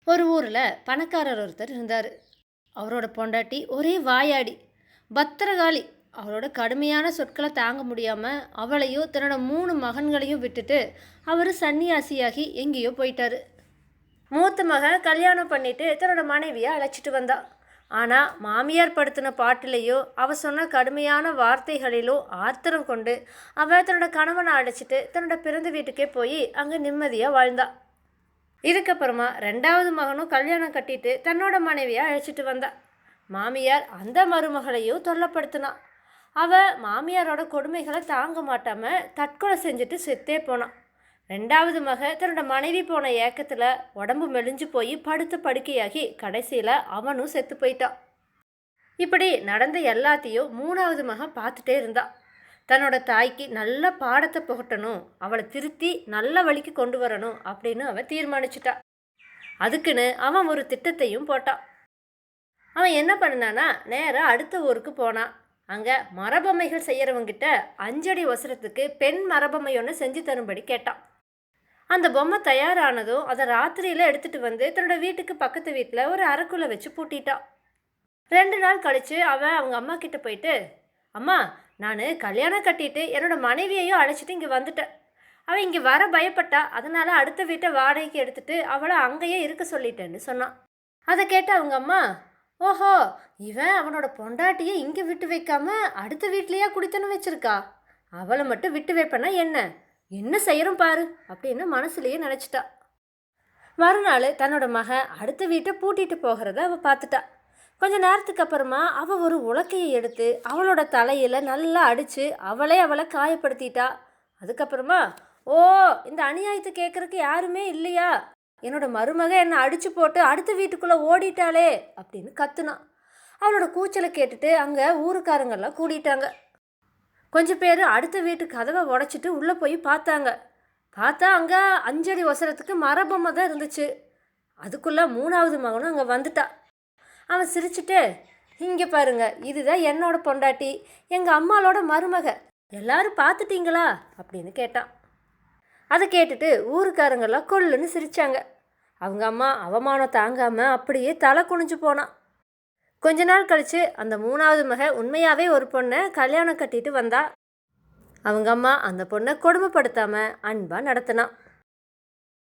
ஒரு ஊரில் பணக்காரர் ஒருத்தர் இருந்தார். அவரோட பொண்டாட்டி ஒரே வாயாடி, பத்திரகாளி. அவரோட கடுமையான சொற்களை தாங்க முடியாமல் அவளையும் தன்னோட 3 மகன்களையும் விட்டுட்டு அவர் சன்னியாசியாகி எங்கேயோ போயிட்டாரு. மூத்த மக கல்யாணம் பண்ணிட்டு தன்னோட மனைவியை அழைச்சிட்டு வந்தா. ஆனால் மாமியார் படுத்தின பாட்டிலையோ அவ சொன்ன கடுமையான வார்த்தைகளிலோ ஆத்திரம் கொண்டு அவள் தன்னோட கணவனை அழைச்சிட்டு தன்னோட பிறந்த வீட்டுக்கே போய் அங்கே நிம்மதியாக வாழ்ந்தா. இதுக்கப்புறமா 2வது மகனும் கல்யாணம் கட்டிட்டு தன்னோட மனைவியை அழைச்சிட்டு வந்தா. மாமியார் அந்த மருமகளையும் தொல்லப்படுத்தினான். அவள் மாமியாரோட கொடுமைகளை தாங்க மாட்டாமல் தற்கொலை செஞ்சுட்டு செத்தே போனான். 2வது மக தன்னோட மனைவி போன ஏக்கத்தில் உடம்பு மெலிஞ்சு போய் படுத்த படுக்கையாகி கடைசியில் அவனும் செத்து போயிட்டான். இப்படி நடந்த எல்லாத்தையும் 3வது மகன் பார்த்துட்டே இருந்தான். தன்னோட தாய்க்கு நல்ல பாடத்தை புகட்டணும், அவளை திருத்தி நல்ல வழிக்கு கொண்டு வரணும் அப்படின்னு அவன் தீர்மானிச்சிட்டா. அதுக்குன்னு அவன் ஒரு திட்டத்தையும் போட்டான். அவன் என்ன பண்ணானா, நேராக அடுத்த ஊருக்கு போனான். அங்கே மரபொம்மைகள் செய்கிறவங்கிட்ட 5 அடி உசரத்துக்கு பெண் மரபொம்மை ஒன்று செஞ்சு தரும்படி கேட்டான். அந்த பொம்மை தயாரானதும் அதை ராத்திரியில் எடுத்துகிட்டு வந்து தன்னோட வீட்டுக்கு பக்கத்து வீட்டில் ஒரு அறைக்குள்ளே வச்சு பூட்டிட்டான். 2 நாள் கழித்து அவன் அவங்க அம்மா கிட்ட போயிட்டு, அம்மா, நான் கல்யாணம் கட்டிட்டு என்னோட மனைவியையும் அழைச்சிட்டு இங்கே வந்துட்டேன். அவள் இங்கே வர பயப்பட்டா, அதனால் அடுத்த வீட்டை வாடகைக்கு எடுத்துட்டு அவளை அங்கேயே இருக்க சொல்லிட்டேன்னு சொன்னான். அதை கேட்ட அவங்க அம்மா, ஓஹோ, இவன் அவனோட பொண்டாட்டியை இங்கே விட்டு வைக்காம அடுத்த வீட்லேயே குடித்தனம் வச்சிருக்கா, அவளை மட்டும் விட்டு வைப்பனா என்ன செய்யறோம் பாரு அப்படின்னு மனசுலேயே நினச்சிட்டா. மறுநாள் தன்னோட மக அடுத்த வீட்டை பூட்டிட்டு போகிறத அவள் பார்த்துட்டா. கொஞ்ச நேரத்துக்கு அப்புறமா அவள் ஒரு உலக்கையை எடுத்து அவளோட தலையில் நல்லா அடித்து அவளை காயப்படுத்திட்டா. அதுக்கப்புறமா, ஓ, இந்த அநியாயத்தை கேட்குறக்கு யாருமே இல்லையா, என்னோட மருமக என்னை அடித்து போட்டு அடுத்த வீட்டுக்குள்ளே ஓடிட்டாளே அப்படின்னு கத்துனான். அவளோட கூச்சலை கேட்டுட்டு அங்கே ஊருக்காரங்கெல்லாம் கூடிட்டாங்க. கொஞ்சம் பேர் அடுத்த வீட்டு கதவை உடைச்சிட்டு உள்ளே போய் பார்த்தா அங்கே 5 அடி உசரத்துக்கு மரபொம்மை தான் இருந்துச்சு. அதுக்குள்ளே 3வது மகனும் அங்கே வந்துட்டா. அவன் சிரிச்சுட்டு, இங்கே பாருங்க, இதுதான் என்னோட பொண்டாட்டி, எங்கள் அம்மாவோட மருமக, எல்லாரும் பார்த்துட்டீங்களா அப்படின்னு கேட்டான். அதை கேட்டுட்டு ஊருக்காரங்கெல்லாம் கொல்லுன்னு சிரித்தாங்க. அவங்க அம்மா அவமானம் தாங்காமல் அப்படியே தலை குனிஞ்சு போனான். கொஞ்ச நாள் கழித்து அந்த 3வது மக உண்மையாகவே ஒரு பொண்ணை கல்யாணம் கட்டிட்டு வந்தா. அவங்க அம்மா அந்த பொண்ணை கொடுமைப்படுத்தாமல் அன்பாக நடத்தினான்.